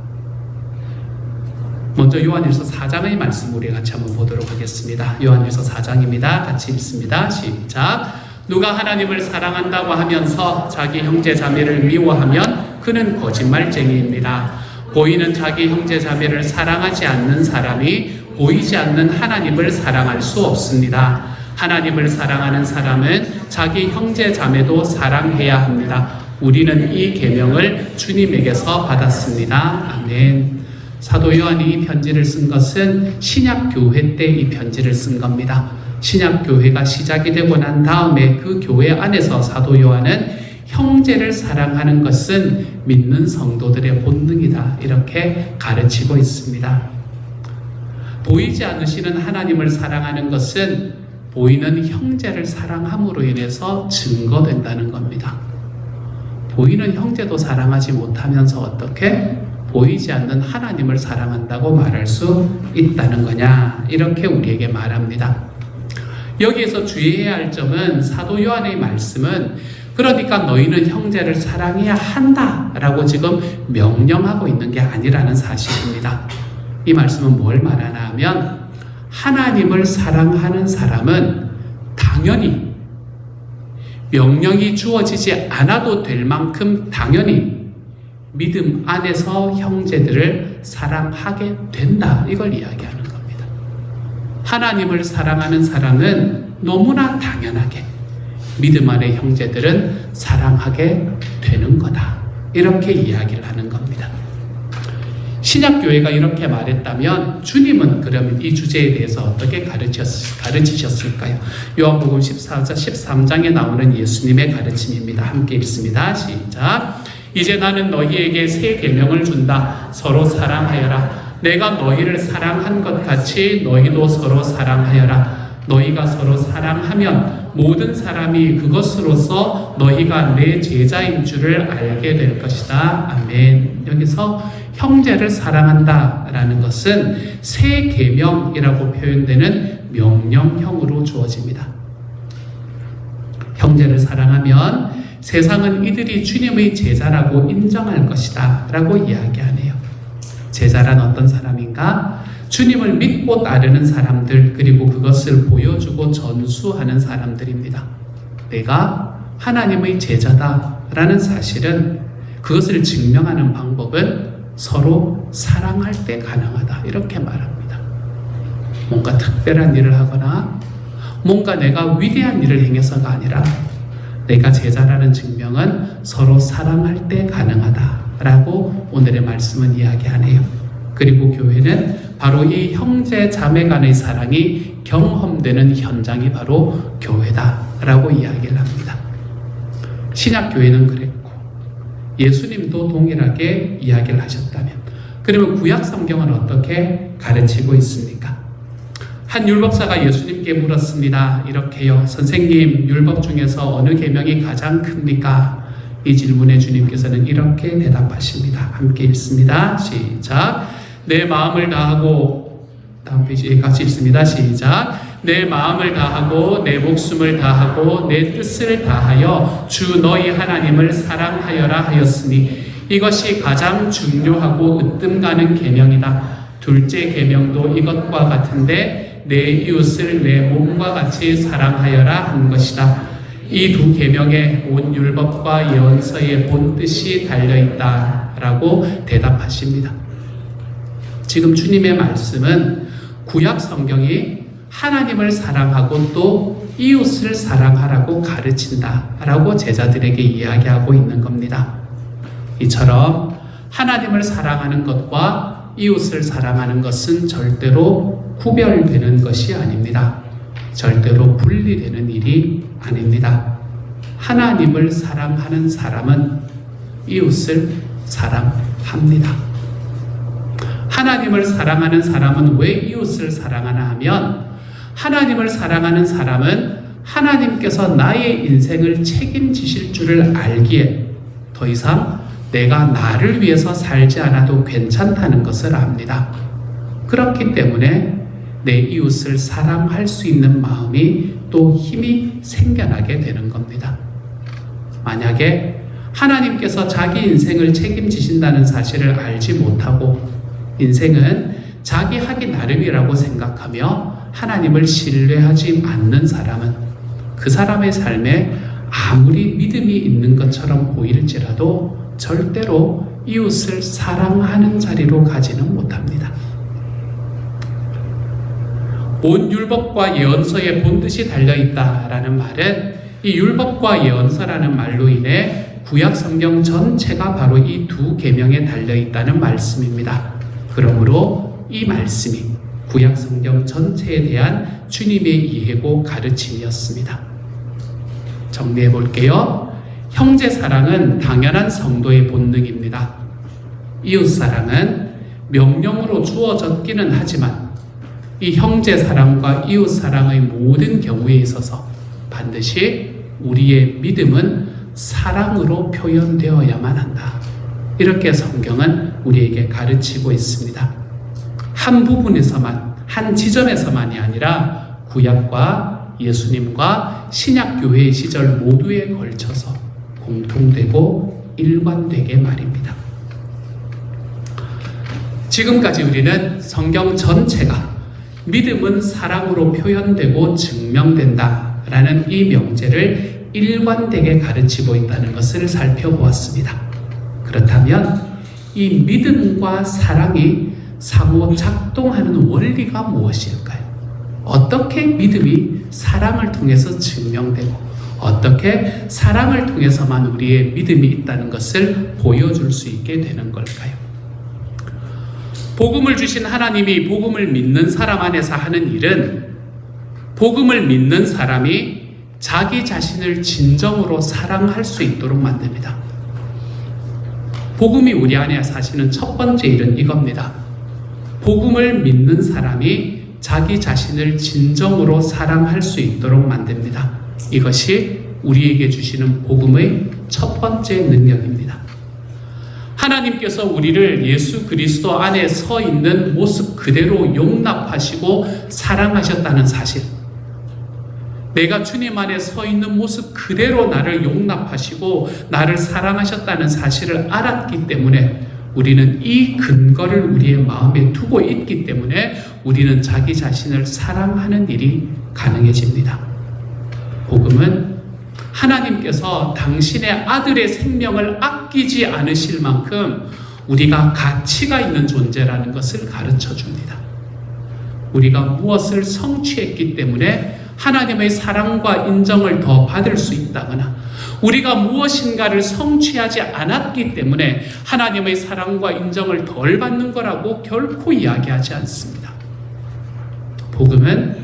먼저 요한일서 4장의 말씀 우리 같이 한번 보도록 하겠습니다. 요한일서 4장입니다. 같이 읽습니다. 시작. 누가 하나님을 사랑한다고 하면서 자기 형제 자매를 미워하면 그는 거짓말쟁이입니다. 보이는 자기 형제 자매를 사랑하지 않는 사람이 보이지 않는 하나님을 사랑할 수 없습니다. 하나님을 사랑하는 사람은 자기 형제 자매도 사랑해야 합니다. 우리는 이 계명을 주님에게서 받았습니다. 아멘. 사도 요한이 이 편지를 쓴 것은 신약 교회 때 이 편지를 쓴 겁니다. 신약 교회가 시작이 되고 난 다음에 그 교회 안에서 사도 요한은 형제를 사랑하는 것은 믿는 성도들의 본능이다. 이렇게 가르치고 있습니다. 보이지 않으시는 하나님을 사랑하는 것은 보이는 형제를 사랑함으로 인해서 증거된다는 겁니다. 보이는 형제도 사랑하지 못하면서 어떻게 보이지 않는 하나님을 사랑한다고 말할 수 있다는 거냐, 이렇게 우리에게 말합니다. 여기에서 주의해야 할 점은 사도 요한의 말씀은 그러니까 너희는 형제를 사랑해야 한다라고 지금 명령하고 있는 게 아니라는 사실입니다. 이 말씀은 뭘 말하나 하면 하나님을 사랑하는 사람은 당연히 명령이 주어지지 않아도 될 만큼 당연히 믿음 안에서 형제들을 사랑하게 된다. 이걸 이야기하는 겁니다. 하나님을 사랑하는 사람은 너무나 당연하게 믿음 안의 형제들은 사랑하게 되는 거다. 이렇게 이야기를 하는 겁니다. 신약교회가 이렇게 말했다면 주님은 그러면 이 주제에 대해서 어떻게 가르치셨을까요? 요한복음 13장에 나오는 예수님의 가르침입니다. 함께 읽습니다. 시작. 이제 나는 너희에게 새 계명을 준다. 서로 사랑하여라. 내가 너희를 사랑한 것 같이 너희도 서로 사랑하여라. 너희가 서로 사랑하면 모든 사람이 그것으로서 너희가 내 제자인 줄을 알게 될 것이다. 아멘. 여기서 형제를 사랑한다라는 것은 새 계명이라고 표현되는 명령형으로 주어집니다. 형제를 사랑하면 세상은 이들이 주님의 제자라고 인정할 것이다 라고 이야기하네요. 제자란 어떤 사람인가? 주님을 믿고 따르는 사람들, 그리고 그것을 보여주고 전수하는 사람들입니다. 내가 하나님의 제자다라는 사실은, 그것을 증명하는 방법은 서로 사랑할 때 가능하다. 이렇게 말합니다. 뭔가 특별한 일을 하거나 뭔가 내가 위대한 일을 행해서가 아니라 내가 제자라는 증명은 서로 사랑할 때 가능하다라고 오늘의 말씀은 이야기하네요. 그리고 교회는 바로 이 형제 자매 간의 사랑이 경험되는 현장이 바로 교회다라고 이야기를 합니다. 신약교회는 그랬고 예수님도 동일하게 이야기를 하셨다면, 그러면 구약 성경은 어떻게 가르치고 있습니까? 한 율법사가 예수님께 물었습니다. 이렇게요. 선생님, 율법 중에서 어느 계명이 가장 큽니까? 이 질문에 주님께서는 이렇게 대답하십니다. 함께 읽습니다. 시작. 내 마음을 다하고, 다음 페이지에 같이 읽습니다. 시작. 내 마음을 다하고 내 목숨을 다하고 내 뜻을 다하여 주 너희 하나님을 사랑하여라 하였으니 이것이 가장 중요하고 으뜸 가는 계명이다. 둘째 계명도 이것과 같은데 내 이웃을 내 몸과 같이 사랑하여라 한 것이다. 이 두 계명에 온 율법과 예언서의 본 뜻이 달려있다 라고 대답하십니다. 지금 주님의 말씀은 구약 성경이 하나님을 사랑하고 또 이웃을 사랑하라고 가르친다 라고 제자들에게 이야기하고 있는 겁니다. 이처럼 하나님을 사랑하는 것과 이웃을 사랑하는 것은 절대로 구별되는 것이 아닙니다. 절대로 분리되는 일이 아닙니다. 하나님을 사랑하는 사람은 이웃을 사랑합니다. 하나님을 사랑하는 사람은 왜 이웃을 사랑하나 하면, 하나님을 사랑하는 사람은 하나님께서 나의 인생을 책임지실 줄을 알기에 더 이상 내가 나를 위해서 살지 않아도 괜찮다는 것을 압니다. 그렇기 때문에 내 이웃을 사랑할 수 있는 마음이 또 힘이 생겨나게 되는 겁니다. 만약에 하나님께서 자기 인생을 책임지신다는 사실을 알지 못하고 인생은 자기 하기 나름이라고 생각하며 하나님을 신뢰하지 않는 사람은 그 사람의 삶에 아무리 믿음이 있는 것처럼 보일지라도 절대로 이웃을 사랑하는 자리로 가지는 못합니다. 온 율법과 예언서에 본 뜻이 달려있다라는 말은 이 율법과 예언서라는 말로 인해 구약 성경 전체가 바로 이 두 계명에 달려있다는 말씀입니다. 그러므로 이 말씀이 구약 성경 전체에 대한 주님의 이해고 가르침이었습니다. 정리해 볼게요. 형제 사랑은 당연한 성도의 본능입니다. 이웃 사랑은 명령으로 주어졌기는 하지만 이 형제 사랑과 이웃 사랑의 모든 경우에 있어서 반드시 우리의 믿음은 사랑으로 표현되어야만 한다. 이렇게 성경은 우리에게 가르치고 있습니다. 한 부분에서만, 한 지점에서만이 아니라 구약과 예수님과 신약교회의 시절 모두에 걸쳐서 공통되고 일관되게 말입니다. 지금까지 우리는 성경 전체가 믿음은 사랑으로 표현되고 증명된다 라는 이 명제를 일관되게 가르치고 있다는 것을 살펴보았습니다. 그렇다면 이 믿음과 사랑이 상호 작동하는 원리가 무엇일까요? 어떻게 믿음이 사랑을 통해서 증명되고 어떻게 사랑을 통해서만 우리의 믿음이 있다는 것을 보여줄 수 있게 되는 걸까요? 복음을 주신 하나님이 복음을 믿는 사람 안에서 하는 일은 복음을 믿는 사람이 자기 자신을 진정으로 사랑할 수 있도록 만듭니다. 복음이 우리 안에 사시는 첫 번째 일은 이겁니다. 복음을 믿는 사람이 자기 자신을 진정으로 사랑할 수 있도록 만듭니다. 이것이 우리에게 주시는 복음의 첫 번째 능력입니다. 하나님께서 우리를 예수 그리스도 안에 서 있는 모습 그대로 용납하시고 사랑하셨다는 사실, 내가 주님 안에 서 있는 모습 그대로 나를 용납하시고 나를 사랑하셨다는 사실을 알았기 때문에 우리는 이 근거를 우리의 마음에 두고 있기 때문에 우리는 자기 자신을 사랑하는 일이 가능해집니다. 복음은 하나님께서 당신의 아들의 생명을 아끼지 않으실 만큼 우리가 가치가 있는 존재라는 것을 가르쳐 줍니다. 우리가 무엇을 성취했기 때문에 하나님의 사랑과 인정을 더 받을 수 있다거나 우리가 무엇인가를 성취하지 않았기 때문에 하나님의 사랑과 인정을 덜 받는 거라고 결코 이야기하지 않습니다. 복음은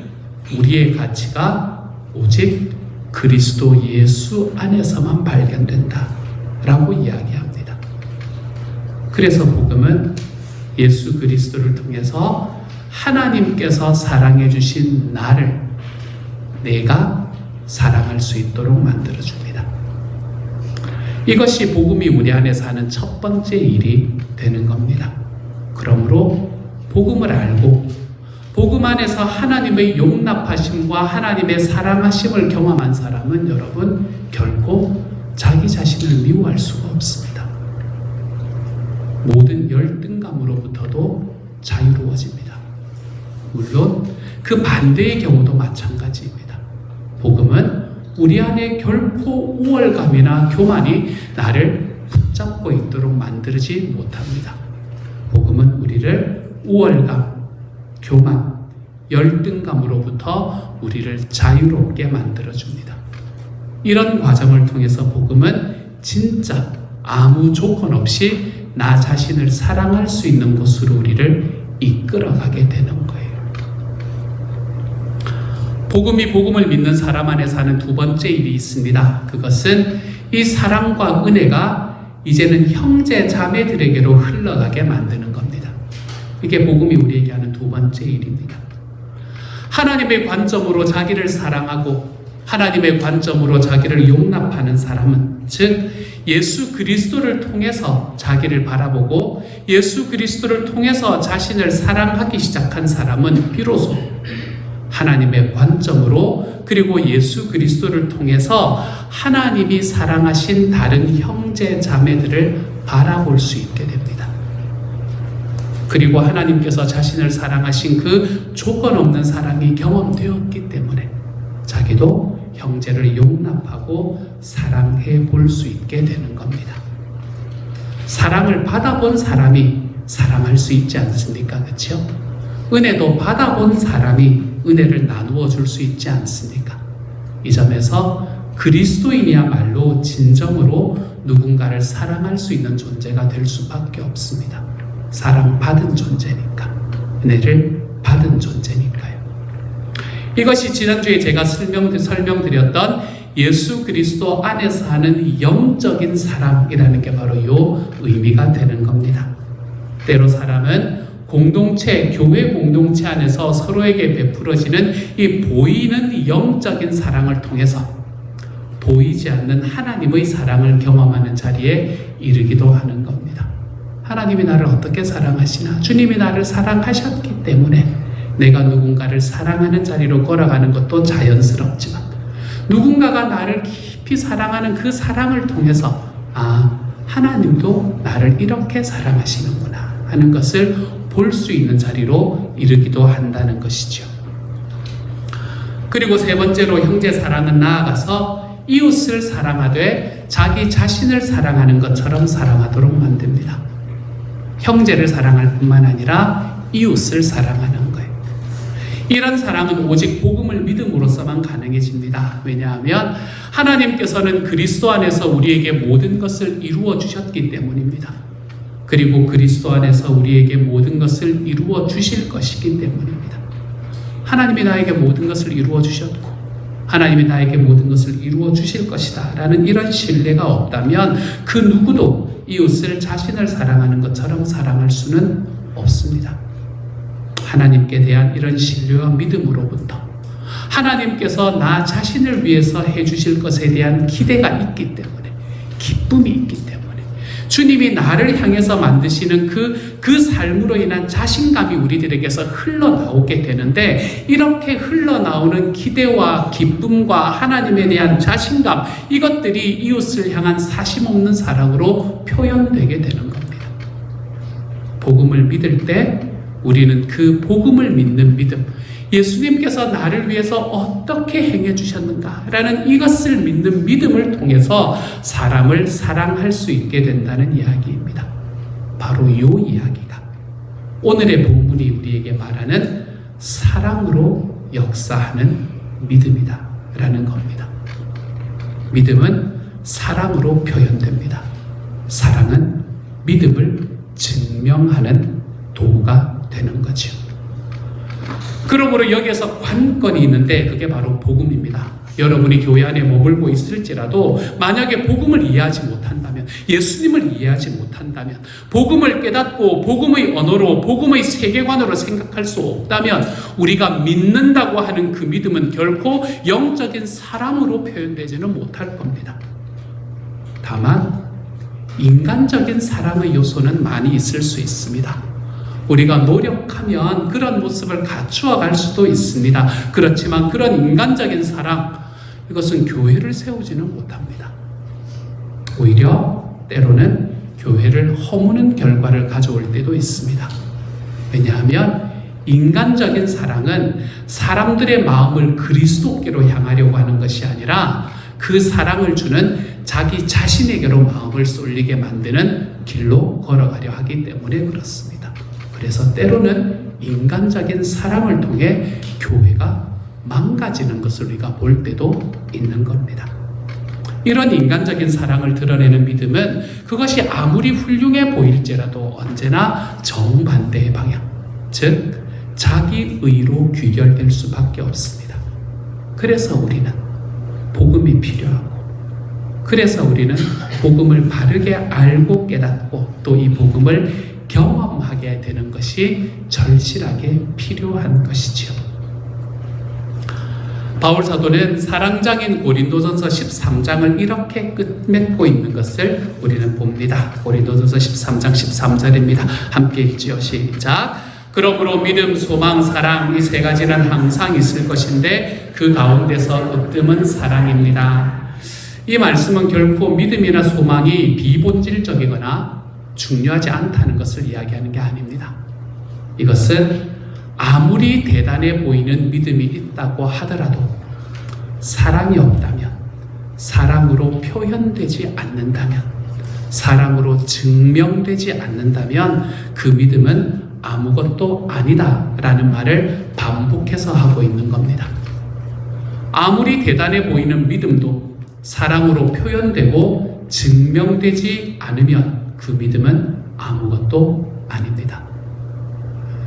우리의 가치가 오직 그리스도 예수 안에서만 발견된다 라고 이야기합니다. 그래서 복음은 예수 그리스도를 통해서 하나님께서 사랑해 주신 나를 내가 사랑할 수 있도록 만들어줍니다. 이것이 복음이 우리 안에서 하는 첫 번째 일이 되는 겁니다. 그러므로 복음을 알고 복음 안에서 하나님의 용납하심과 하나님의 사랑하심을 경험한 사람은 여러분 결코 자기 자신을 미워할 수가 없습니다. 모든 열등감으로부터도 자유로워집니다. 물론 그 반대의 경우도 마찬가지입니다. 복음은 우리 안에 결코 우월감이나 교만이 나를 붙잡고 있도록 만들지 못합니다. 복음은 우리를 우월감, 교만, 열등감으로부터 우리를 자유롭게 만들어줍니다. 이런 과정을 통해서 복음은 진짜 아무 조건 없이 나 자신을 사랑할 수 있는 곳으로 우리를 이끌어가게 되는 거예요. 복음이 복음을 믿는 사람 안에 사는 두 번째 일이 있습니다. 그것은 이 사랑과 은혜가 이제는 형제 자매들에게로 흘러가게 만드는 겁니다. 이게 복음이 우리에게 하는 두 번째 일입니다. 하나님의 관점으로 자기를 사랑하고 하나님의 관점으로 자기를 용납하는 사람은 즉 예수 그리스도를 통해서 자기를 바라보고 예수 그리스도를 통해서 자신을 사랑하기 시작한 사람은 비로소 하나님의 관점으로 그리고 예수 그리스도를 통해서 하나님이 사랑하신 다른 형제 자매들을 바라볼 수 있게 됩니다. 그리고 하나님께서 자신을 사랑하신 그 조건 없는 사랑이 경험되었기 때문에 자기도 형제를 용납하고 사랑해 볼 수 있게 되는 겁니다. 사랑을 받아본 사람이 사랑할 수 있지 않습니까? 그렇죠? 은혜도 받아본 사람이 은혜를 나누어 줄 수 있지 않습니까? 이 점에서 그리스도인이야말로 진정으로 누군가를 사랑할 수 있는 존재가 될 수밖에 없습니다. 사랑받은 존재니까, 은혜를 받은 존재니까요. 이것이 지난주에 제가 설명드렸던 예수 그리스도 안에서 하는 영적인 사랑이라는 게 바로 이 의미가 되는 겁니다. 때로 사람은 공동체, 교회 공동체 안에서 서로에게 베풀어지는 이 보이는 영적인 사랑을 통해서 보이지 않는 하나님의 사랑을 경험하는 자리에 이르기도 하는 겁니다. 하나님이 나를 어떻게 사랑하시나? 주님이 나를 사랑하셨기 때문에 내가 누군가를 사랑하는 자리로 걸어가는 것도 자연스럽지만 누군가가 나를 깊이 사랑하는 그 사랑을 통해서 하나님도 나를 이렇게 사랑하시는구나 하는 것을 볼 수 있는 자리로 이르기도 한다는 것이죠. 그리고 세 번째로 형제 사랑은 나아가서 이웃을 사랑하되 자기 자신을 사랑하는 것처럼 사랑하도록 만듭니다. 형제를 사랑할 뿐만 아니라 이웃을 사랑하는 거예요. 이런 사랑은 오직 복음을 믿음으로서만 가능해집니다. 왜냐하면 하나님께서는 그리스도 안에서 우리에게 모든 것을 이루어 주셨기 때문입니다. 그리고 그리스도 안에서 우리에게 모든 것을 이루어 주실 것이기 때문입니다. 하나님이 나에게 모든 것을 이루어 주셨고 하나님이 나에게 모든 것을 이루어 주실 것이다 라는 이런 신뢰가 없다면 그 누구도 이웃을 자신을 사랑하는 것처럼 사랑할 수는 없습니다. 하나님께 대한 이런 신뢰와 믿음으로부터 하나님께서 나 자신을 위해서 해주실 것에 대한 기대가 있기 때문에 기쁨이 있기 때문에 주님이 나를 향해서 만드시는 그 삶으로 인한 자신감이 우리들에게서 흘러나오게 되는데 이렇게 흘러나오는 기대와 기쁨과 하나님에 대한 자신감 이것들이 이웃을 향한 사심 없는 사랑으로 표현되게 되는 겁니다. 복음을 믿을 때 우리는 그 복음을 믿는 믿음 예수님께서 나를 위해서 어떻게 행해 주셨는가라는 이것을 믿는 믿음을 통해서 사람을 사랑할 수 있게 된다는 이야기입니다. 바로 이 이야기가 오늘의 본문이 우리에게 말하는 사랑으로 역사하는 믿음이다 라는 겁니다. 믿음은 사랑으로 표현됩니다. 사랑은 믿음을 증명하는 도구가 되는 거죠. 그러므로 여기에서 관건이 있는데 그게 바로 복음입니다. 여러분이 교회 안에 머물고 있을지라도 만약에 복음을 이해하지 못한다면 예수님을 이해하지 못한다면 복음을 깨닫고 복음의 언어로 복음의 세계관으로 생각할 수 없다면 우리가 믿는다고 하는 그 믿음은 결코 영적인 사랑으로 표현되지는 못할 겁니다. 다만 인간적인 사랑의 요소는 많이 있을 수 있습니다. 우리가 노력하면 그런 모습을 갖추어 갈 수도 있습니다. 그렇지만 그런 인간적인 사랑, 이것은 교회를 세우지는 못합니다. 오히려 때로는 교회를 허무는 결과를 가져올 때도 있습니다. 왜냐하면 인간적인 사랑은 사람들의 마음을 그리스도께로 향하려고 하는 것이 아니라 그 사랑을 주는 자기 자신에게로 마음을 쏠리게 만드는 길로 걸어가려 하기 때문에 그렇습니다. 그래서 때로는 인간적인 사랑을 통해 교회가 망가지는 것을 우리가 볼 때도 있는 겁니다. 이런 인간적인 사랑을 드러내는 믿음은 그것이 아무리 훌륭해 보일지라도 언제나 정반대의 방향, 즉 자기 의로 귀결될 수밖에 없습니다. 그래서 우리는 복음이 필요하고 그래서 우리는 복음을 바르게 알고 깨닫고 또 이 복음을 경험하게 되는 것이 절실하게 필요한 것이지요. 바울 사도는 사랑장인 고린도전서 13장을 이렇게 끝맺고 있는 것을 우리는 봅니다. 고린도전서 13장 13절입니다. 함께 읽지요. 시작. 그러므로 믿음, 소망, 사랑 이 세 가지는 항상 있을 것인데 그 가운데서 으뜸은 사랑입니다. 이 말씀은 결코 믿음이나 소망이 비본질적이거나 중요하지 않다는 것을 이야기하는 게 아닙니다. 이것은 아무리 대단해 보이는 믿음이 있다고 하더라도 사랑이 없다면, 사랑으로 표현되지 않는다면, 사랑으로 증명되지 않는다면 그 믿음은 아무것도 아니다라는 말을 반복해서 하고 있는 겁니다. 아무리 대단해 보이는 믿음도 사랑으로 표현되고 증명되지 않으면 그 믿음은 아무것도 아닙니다.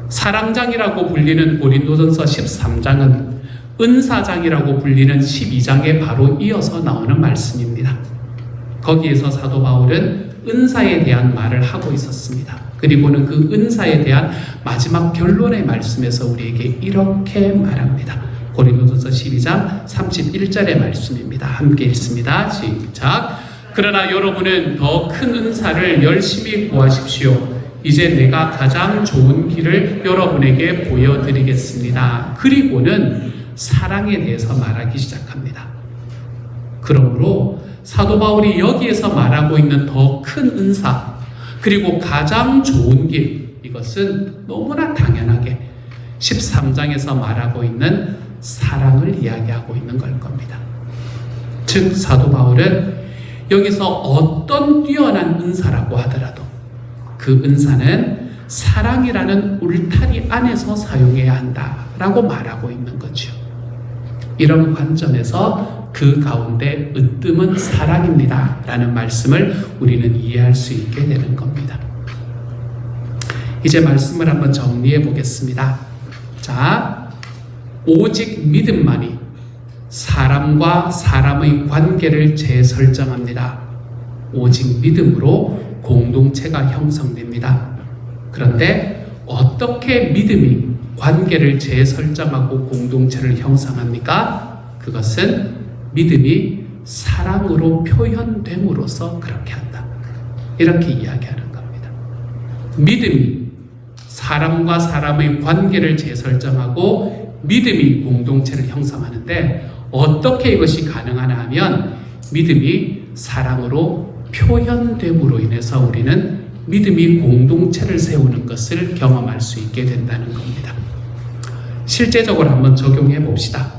사랑장이라고 불리는 고린도전서 13장은 은사장이라고 불리는 12장에 바로 이어서 나오는 말씀입니다. 거기에서 사도 바울은 은사에 대한 말을 하고 있었습니다. 그리고는 그 은사에 대한 마지막 결론의 말씀에서 우리에게 이렇게 말합니다. 고린도전서 12장 31절의 말씀입니다. 함께 읽습니다. 시작. 그러나 여러분은 더 큰 은사를 열심히 구하십시오. 이제 내가 가장 좋은 길을 여러분에게 보여드리겠습니다. 그리고는 사랑에 대해서 말하기 시작합니다. 그러므로 사도 바울이 여기에서 말하고 있는 더 큰 은사, 그리고 가장 좋은 길, 이것은 너무나 당연하게 13장에서 말하고 있는 사랑을 이야기하고 있는 걸 겁니다. 즉 사도 바울은 여기서 어떤 뛰어난 은사라고 하더라도 그 은사는 사랑이라는 울타리 안에서 사용해야 한다라고 말하고 있는 거죠. 이런 관점에서 그 가운데 으뜸은 사랑입니다 라는 말씀을 우리는 이해할 수 있게 되는 겁니다. 이제 말씀을 한번 정리해 보겠습니다. 자, 오직 믿음만이 사람과 사람의 관계를 재설정합니다. 오직 믿음으로 공동체가 형성됩니다. 그런데 어떻게 믿음이 관계를 재설정하고 공동체를 형성합니까? 그것은 믿음이 사랑으로 표현됨으로써 그렇게 한다. 이렇게 이야기하는 겁니다. 믿음이 사람과 사람의 관계를 재설정하고 믿음이 공동체를 형성하는데 어떻게 이것이 가능하냐 하면 믿음이 사랑으로 표현됨으로 인해서 우리는 믿음이 공동체를 세우는 것을 경험할 수 있게 된다는 겁니다. 실제적으로 한번 적용해 봅시다.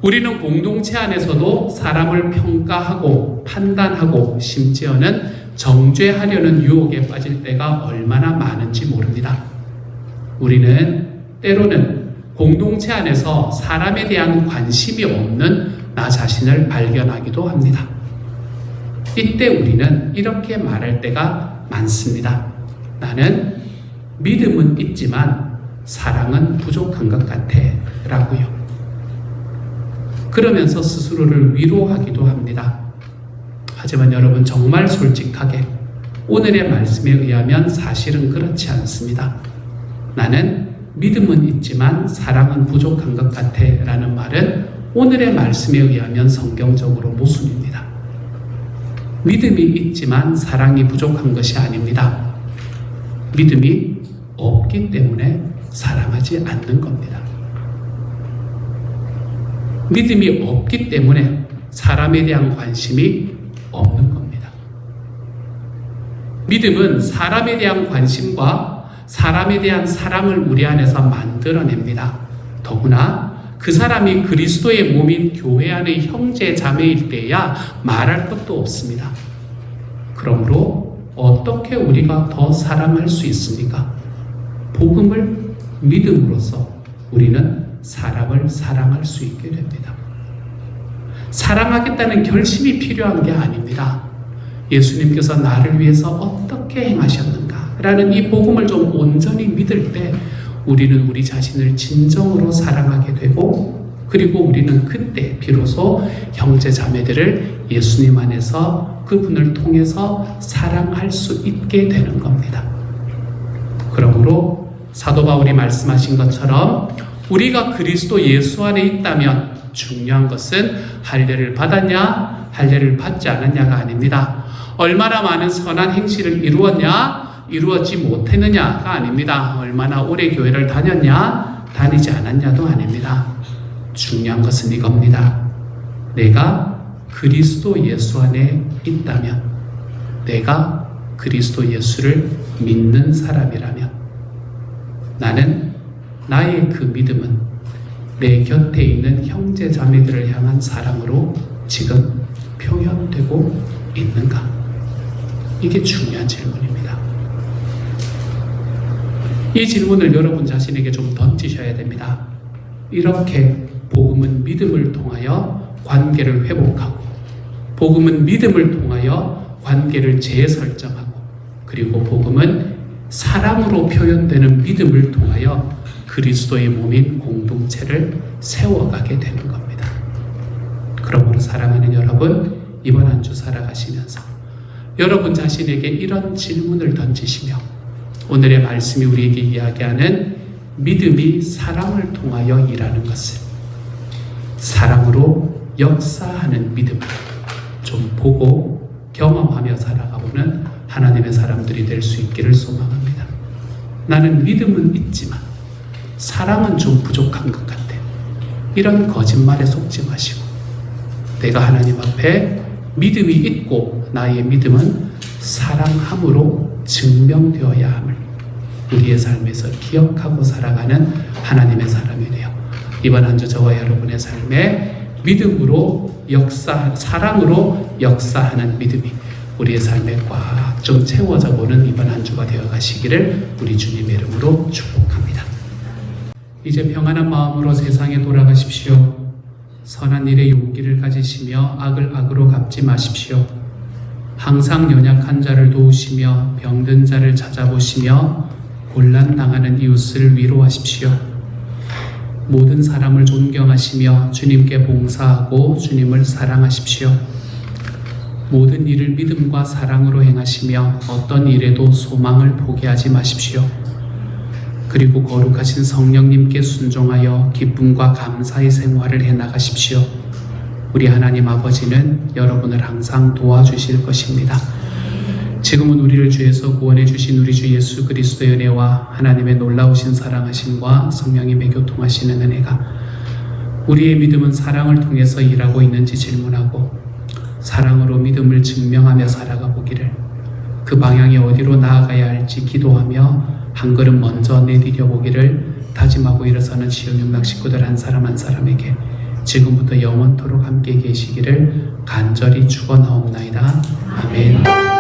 우리는 공동체 안에서도 사람을 평가하고 판단하고 심지어는 정죄하려는 유혹에 빠질 때가 얼마나 많은지 모릅니다. 우리는 때로는 공동체 안에서 사람에 대한 관심이 없는 나 자신을 발견하기도 합니다. 이때 우리는 이렇게 말할 때가 많습니다. 나는 믿음은 있지만 사랑은 부족한 것 같아 라고요. 그러면서 스스로를 위로하기도 합니다. 하지만 여러분 정말 솔직하게 오늘의 말씀에 의하면 사실은 그렇지 않습니다. 나는 믿음은 있지만 사랑은 부족한 것 같아 라는 말은 오늘의 말씀에 의하면 성경적으로 모순입니다. 믿음이 있지만 사랑이 부족한 것이 아닙니다. 믿음이 없기 때문에 사랑하지 않는 겁니다. 믿음이 없기 때문에 사람에 대한 관심이 없는 겁니다. 믿음은 사람에 대한 관심과 사람에 대한 사랑을 우리 안에서 만들어냅니다. 더구나 그 사람이 그리스도의 몸인 교회 안의 형제 자매일 때야 말할 것도 없습니다. 그러므로 어떻게 우리가 더 사랑할 수 있습니까? 복음을 믿음으로써 우리는 사람을 사랑할 수 있게 됩니다. 사랑하겠다는 결심이 필요한 게 아닙니다. 예수님께서 나를 위해서 어떻게 행하셨는가 라는 이 복음을 좀 온전히 믿을 때 우리는 우리 자신을 진정으로 사랑하게 되고, 그리고 우리는 그때 비로소 형제 자매들을 예수님 안에서 그분을 통해서 사랑할 수 있게 되는 겁니다. 그러므로 사도 바울이 말씀하신 것처럼 우리가 그리스도 예수 안에 있다면 중요한 것은 할례를 받았냐 할례를 받지 않았냐가 아닙니다. 얼마나 많은 선한 행실을 이루었냐 이루었지 못했느냐가 아닙니다. 얼마나 오래 교회를 다녔냐 다니지 않았냐도 아닙니다. 중요한 것은 이겁니다. 내가 그리스도 예수 안에 있다면, 내가 그리스도 예수를 믿는 사람이라면 나는 나의 그 믿음은 내 곁에 있는 형제 자매들을 향한 사랑으로 지금 표현되고 있는가? 이게 중요한 질문입니다. 이 질문을 여러분 자신에게 좀 던지셔야 됩니다. 이렇게 복음은 믿음을 통하여 관계를 회복하고, 복음은 믿음을 통하여 관계를 재설정하고, 그리고 복음은 사랑으로 표현되는 믿음을 통하여 그리스도의 몸인 공동체를 세워가게 되는 겁니다. 그러므로 사랑하는 여러분, 이번 한 주 살아가시면서 여러분 자신에게 이런 질문을 던지시며 오늘의 말씀이 우리에게 이야기하는 믿음이 사랑을 통하여 일하는 것을, 사랑으로 역사하는 믿음을 좀 보고 경험하며 살아가보는 하나님의 사람들이 될 수 있기를 소망합니다. 나는 믿음은 있지만 사랑은 좀 부족한 것 같아. 이런 거짓말에 속지 마시고 내가 하나님 앞에 믿음이 있고 나의 믿음은 사랑함으로 증명되어야 함을 우리의 삶에서 기억하고 살아가는 하나님의 사람이 되어 이번 한 주 저와 여러분의 삶에 믿음으로 사랑으로 역사하는 믿음이 우리의 삶에 꽉 좀 채워져 보는 이번 한 주가 되어 가시기를 우리 주님의 이름으로 축복합니다. 이제 평안한 마음으로 세상에 돌아가십시오. 선한 일에 용기를 가지시며 악을 악으로 갚지 마십시오. 항상 연약한 자를 도우시며 병든 자를 찾아보시며 곤란당하는 이웃을 위로하십시오. 모든 사람을 존경하시며 주님께 봉사하고 주님을 사랑하십시오. 모든 일을 믿음과 사랑으로 행하시며 어떤 일에도 소망을 포기하지 마십시오. 그리고 거룩하신 성령님께 순종하여 기쁨과 감사의 생활을 해나가십시오. 우리 하나님 아버지는 여러분을 항상 도와주실 것입니다. 지금은 우리를 죄에서 구원해 주신 우리 주 예수 그리스도의 은혜와 하나님의 놀라우신 사랑하심과 성령님의 교통하시는 은혜가 우리의 믿음은 사랑을 통해서 일하고 있는지 질문하고 사랑으로 믿음을 증명하며 살아가 보기를, 그 방향이 어디로 나아가야 할지 기도하며 한 걸음 먼저 내디뎌 보기를 다짐하고 일어서는 시흥육락 식구들 한 사람 한 사람에게 지금부터 영원토록 함께 계시기를 간절히 축원하옵나이다. 아멘.